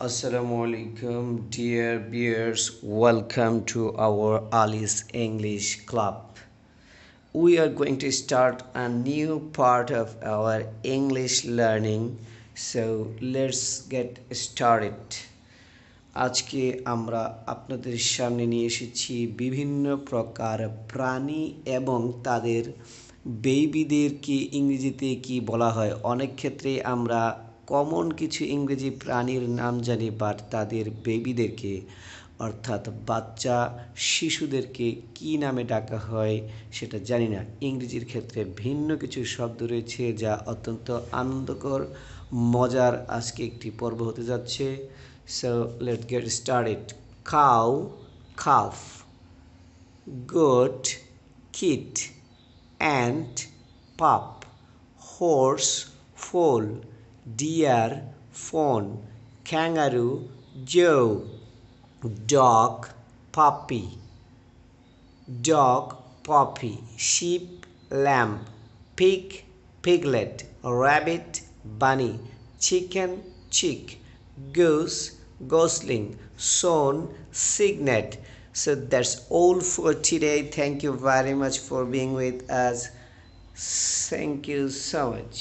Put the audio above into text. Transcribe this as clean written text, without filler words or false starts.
Assalamualaikum, dear viewers. Welcome to our Alice English Club. We are going to start a new part of our English learning. So let's get started. আজকে আমরা আপনাদের সামনে নিয়ে এসেছি বিভিন্ন প্রকার প্রাণী এবং তাদের বেবিদেরকে ইংরেজিতে কি বলা হয়। অনেক ক্ষেত্রে আমরা কমন কিছু ইংরেজি প্রাণীর নাম জানি, বাট তাদের বেবিদেরকে অর্থাৎ বাচ্চা শিশুদেরকে কি নামে ডাকা হয় সেটা জানি না। ইংরেজির ক্ষেত্রে ভিন্ন কিছু শব্দ রয়েছে যা অত্যন্ত আনন্দকর, মজার আজকে একটি পর্ব হতে যাচ্ছে। So let's get started. Cow, calf. Goat, kid. Ant, pup. Horse, foal. Deer, fawn. Kangaroo, joe. Dog, puppy. Dog, puppy. Sheep, lamb. Pig, piglet. Rabbit, bunny. Chicken, chick. Goose, gosling. Swan, cygnet. So that's all for today. Thank you very much for being with us. Thank you so much.